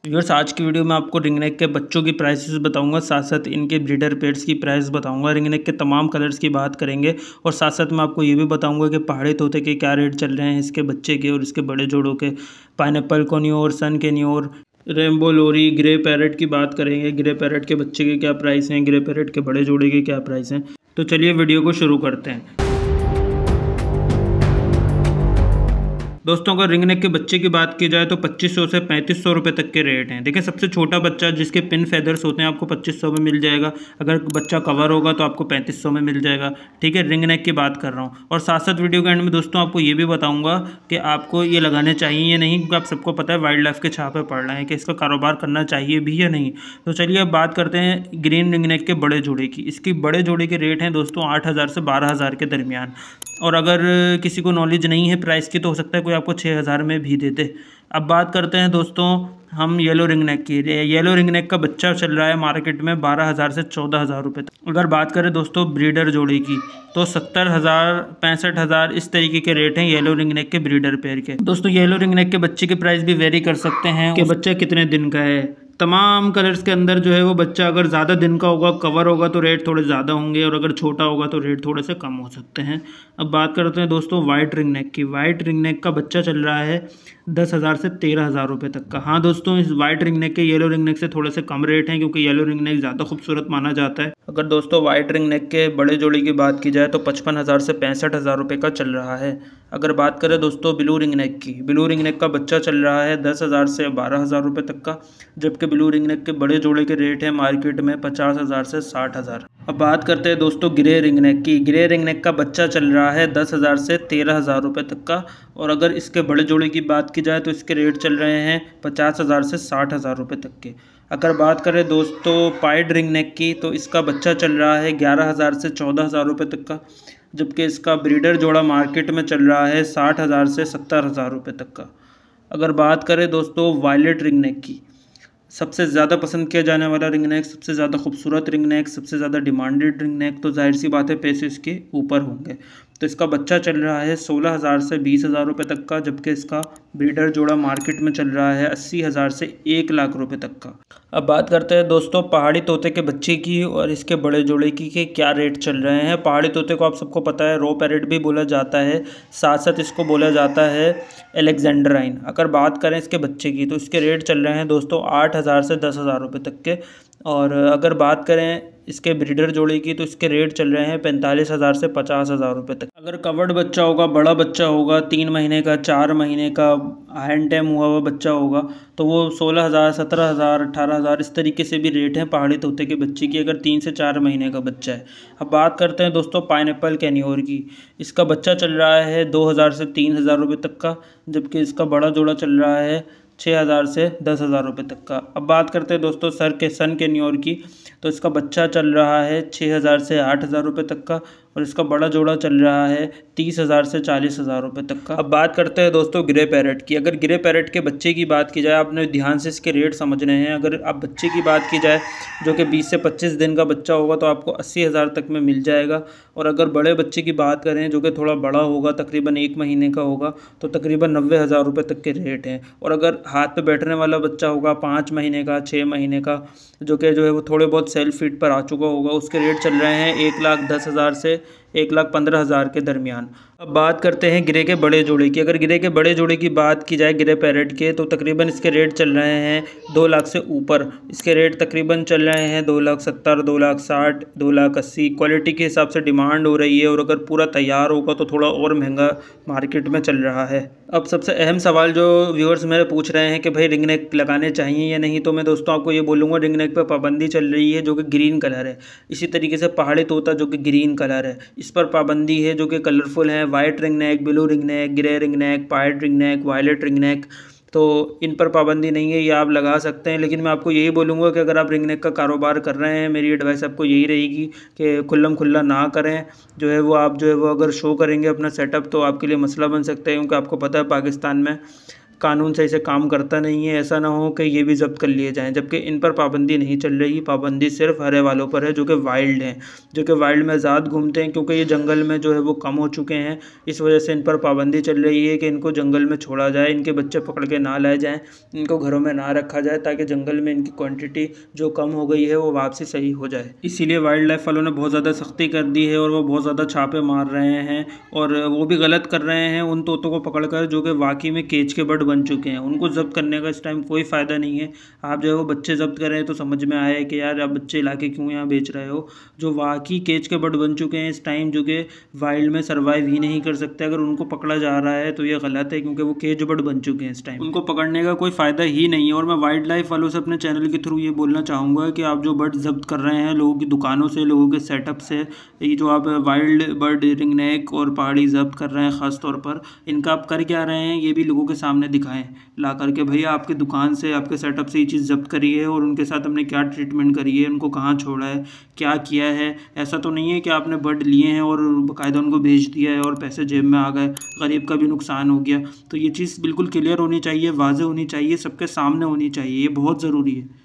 Viewers, आज की video में आपको रिंग नेक के बच्चों की प्राइसेस बताऊंगा, साथ साथ इनके ब्रीडर पेट्स की प्राइस बताऊंगा। रिंग नेक के तमाम कलर्स की बात करेंगे और साथ साथ मैं आपको ये भी बताऊंगा कि पहाड़ी तोते के क्या रेट चल रहे हैं, इसके बच्चे के और इसके बड़े जोड़ों के। पाइनएप्पल कोनियोर, सन केनियोर, रेनबो लोरी, ग्रे पैरेट की बात करेंगे। ग्रे पैरेट के बच्चे के क्या प्राइस हैं, ग्रे पैरेट के बड़े जोड़े के क्या प्राइस हैं। तो चलिए वीडियो को शुरू करते हैं। दोस्तों, अगर रिंग नेक के बच्चे की बात की जाए तो 2500 से 3500 रुपये तक के रेट हैं। देखिए, सबसे छोटा बच्चा जिसके पिन फेदर्स होते हैं आपको 2500 में मिल जाएगा। अगर बच्चा कवर होगा तो आपको 3500 में मिल जाएगा। ठीक है, रिंग नेक की बात कर रहा हूँ। और साथ साथ वीडियो के एंड में दोस्तों आपको ये भी बताऊँगा कि आपको ये लगाने चाहिए या नहीं, क्योंकि आप सबको पता है वाइल्ड लाइफ के छापे पड़ रहे हैं कि इसका कारोबार करना चाहिए भी या नहीं। तो चलिए अब बात करते हैं ग्रीन रिंग नेक के बड़े जोड़े की। इसकी बड़े जोड़े के रेट हैं दोस्तों 8000 से 12000 के दरमियान। और अगर किसी को नॉलेज नहीं है प्राइस की तो हो सकता है कोई आपको 6000 में भी दे दे। अब बात करते हैं दोस्तों हम येलो रिंग नेक की। येलो रिंग नेक का बच्चा चल रहा है मार्केट में 12000 से 14000 रुपये तक। अगर बात करें दोस्तों ब्रीडर जोड़ी की तो 70000, 65000 इस तरीके के रेट हैं येलो रिंग नेक के ब्रीडर पेयर के। दोस्तों, येलो रिंग नेक के बच्चे के प्राइस भी वेरी कर सकते हैं कि बच्चा कितने दिन का है। तमाम कलर्स के अंदर जो है वो बच्चा अगर ज़्यादा दिन का होगा, कवर होगा तो रेट थोड़े ज़्यादा होंगे, और अगर छोटा होगा तो रेट थोड़े से कम हो सकते हैं। अब बात करते हैं दोस्तों वाइट रिंग नेक की। वाइट रिंग नेक का बच्चा चल रहा है 10000 से 13000 रुपये तक का। हाँ दोस्तों, इस वाइट रिंग नेक के येलो रिंग नेक से थोड़े से कम रेट हैं, क्योंकि येलो रिंग नेक ज़्यादा खूबसूरत माना जाता है। अगर दोस्तों वाइट रिंग नेक के बड़े जोड़ी की बात की जाए तो 55000 से 65000 रुपये का चल रहा है। अगर बात करें दोस्तों ब्लू रिंग नेक की, ब्लू रिंग नेक का बच्चा चल रहा है 10000 से 12000 रुपये तक का, जबकि ब्लू रिंग नेक के बड़े जोड़े के रेट हैं मार्केट में 50000 से 60000। अब बात करते हैं दोस्तों ग्रे रिंग नेक की। ग्रे रिंग नेक का बच्चा चल रहा है 10000 से 13000 रुपये तक का, और अगर इसके बड़े जोड़े की बात की जाए तो इसके रेट चल रहे हैं 50000 से 60000 रुपये तक के। अगर बात करें दोस्तों पाइड रिंग नेक की तो इसका बच्चा चल रहा है 11000 से 14000 रुपये तक का, जबकि इसका ब्रीडर जोड़ा मार्केट में चल रहा है 60000 से 70000 रुपये तक का। अगर बात करें दोस्तों वायलेट रिंग नेक की, सबसे ज़्यादा पसंद किया जाने वाला रिंग नेक, सबसे ज़्यादा खूबसूरत रिंग नेक, सबसे ज़्यादा डिमांडेड रिंग नेक, तो जाहिर सी बात है पैसे इसके ऊपर होंगे। तो इसका बच्चा चल रहा है 16000 से 20000 रुपये तक का, जबकि इसका ब्रीडर जोड़ा मार्केट में चल रहा है 80000 से 1 लाख रुपये तक का। अब बात करते हैं दोस्तों पहाड़ी तोते के बच्चे की और इसके बड़े जोड़े की के क्या रेट चल रहे हैं। पहाड़ी तोते को आप सबको पता है रो पैरेट भी बोला जाता है, साथ साथ इसको बोला जाता है एलेक्जेंड्राइन। अगर बात करें इसके बच्चे की तो इसके रेट चल रहे हैं दोस्तों 8000 से 10000 रुपये तक के। और अगर बात करें इसके ब्रीडर जोड़े की तो इसके रेट चल रहे हैं 45000 से 50000 रुपये तक। अगर कवर्ड बच्चा होगा, बड़ा बच्चा होगा, 3 महीने का, 4 महीने का, हैंड टैम हुआ हुआ बच्चा होगा, तो वो 16000, 17000, 18000 इस तरीके से भी रेट हैं पहाड़ी तोते के बच्चे की, अगर 3 से 4 महीने का बच्चा है। अब बात करते हैं दोस्तों पाइनएप्पल कैनियोर की। इसका बच्चा चल रहा है 2000 से 3000 रुपये तक का, जबकि इसका बड़ा जोड़ा चल रहा है 6000 से 10000 रुपये तक का। अब बात करते हैं दोस्तों सन केनियोर की, तो इसका बच्चा चल रहा है 6000 से 8000 रुपये तक का, और इसका बड़ा जोड़ा चल रहा है 30000 से 40000 रुपये तक का। अब बात करते हैं दोस्तों ग्रे पैरेट की। अगर ग्रे पैरेट के बच्चे की बात की जाए, आपने ध्यान से इसके रेट समझने हैं। अगर आप बच्चे की बात की जाए जो कि 20 से 25 दिन का बच्चा होगा तो आपको 80000 तक में मिल जाएगा। और अगर बड़े बच्चे की बात करें जो कि थोड़ा बड़ा होगा, तकरीबन 1 महीने का होगा, तो तकरीबन 90000 रुपये तक के रेट हैं। और अगर हाथ पे बैठने वाला बच्चा होगा 5 महीने का, 6 महीने का, जो है वो थोड़े बहुत सेल्फ फीड पर आ चुका होगा, उसके रेट चल रहे हैं 1,10,000 से 1,15,000 के दरमियान। अब बात करते हैं ग्रे के बड़े जोड़े की। अगर ग्रे के बड़े जोड़े की बात की जाए ग्रे पैरेट के, तो तकरीबन इसके रेट चल रहे हैं 2 लाख से ऊपर। इसके रेट तकरीबन चल रहे हैं 2,70,000, 2,60,000, 2,80,000। क्वालिटी के हिसाब से डिमांड हो रही है, और अगर पूरा तैयार होगा तो थोड़ा और महंगा मार्केट में चल रहा है। अब सबसे अहम सवाल जो व्यूअर्स मेरे पूछ रहे हैं कि भाई रिंग नेक लगाने चाहिए या नहीं, तो मैं दोस्तों आपको ये बोलूँगा रिंग नेक पर पाबंदी चल रही है जो कि ग्रीन कलर है। इसी तरीके से पहाड़ी तोता जो कि ग्रीन कलर है, इस पर पाबंदी है जो कि कलरफुल है। White ring neck, blue ring neck, grey ring neck, pied ring neck, violet ring neck, तो इन पर पाबंदी नहीं है, ये आप लगा सकते हैं। लेकिन मैं आपको यही बोलूँगा कि अगर आप रिंग नेक का कारोबार कर रहे हैं, मेरी एडवाइस आपको यही रहेगी कि खुल्लम खुल्ला ना करें। वो आप वो अगर शो करेंगे अपना सेटअप तो आपके लिए मसला बन सकता है, क्योंकि आपको पता है पाकिस्तान में कानून सही से काम करता नहीं है, ऐसा ना हो कि ये भी ज़ब्त कर लिए जाएँ, जबकि इन पर पाबंदी नहीं चल रही। पाबंदी सिर्फ हरे वालों पर है जो कि वाइल्ड हैं, जो कि वाइल्ड में आज़ाद घूमते हैं, क्योंकि ये जंगल में जो है वो कम हो चुके हैं। इस वजह से इन पर पाबंदी चल रही है कि इनको जंगल में छोड़ा जाए, इनके बच्चे पकड़ के ना लाए जाएँ, इनको घरों में ना रखा जाए, ताकि जंगल में इनकी क्वांटिटी जो कम हो गई है वो वापसी सही हो जाए। इसीलिए वाइल्ड लाइफ वालों ने बहुत ज़्यादा सख्ती कर दी है और वो बहुत ज़्यादा छापे मार रहे हैं, और वो भी गलत कर रहे हैं उन तोतों को पकड़कर जो कि वाकई में केज के बर्ड बन चुके हैं। उनको ज़ब्त करने का इस टाइम कोई फ़ायदा नहीं है। आप जो है वो बच्चे ज़ब्त कर रहे हैं तो समझ में आया है कि यार आप बच्चे लाके क्यों यहाँ बेच रहे हो। जो वाकई केज के बर्ड बन चुके हैं इस टाइम, जो कि वाइल्ड में सर्वाइव ही नहीं कर सकते, अगर उनको पकड़ा जा रहा है तो ये गलत है, क्योंकि वो केज बर्ड बन चुके हैं इस टाइम। उनको पकड़ने का कोई फ़ायदा ही नहीं है। और मैं वाइल्ड लाइफ वालों से अपने चैनल के थ्रू ये बोलना चाहूँगा कि आप जो बर्ड ज़ब्त कर रहे हैं लोगों की दुकानों से, लोगों के सेटअप से, ये जो आप वाइल्ड बर्ड रिंगनेक और पहाड़ी ज़ब्त कर रहे हैं ख़ास तौर पर, इनका आप कर क्या रहे हैं ये भी लोगों के सामने दिखाएं ला करके। भैया आपकी दुकान से, आपके सेटअप से ये चीज़ ज़ब्त करी है और उनके साथ हमने क्या ट्रीटमेंट करी है, उनको कहाँ छोड़ा है, क्या किया है। ऐसा तो नहीं है कि आपने बर्ड लिए हैं और बाकायदा उनको भेज दिया है और पैसे जेब में आ गए, गरीब का भी नुकसान हो गया। तो ये चीज़ बिल्कुल क्लियर होनी चाहिए, वाज़ेह होनी चाहिए, सबके सामने होनी चाहिए, ये बहुत ज़रूरी है।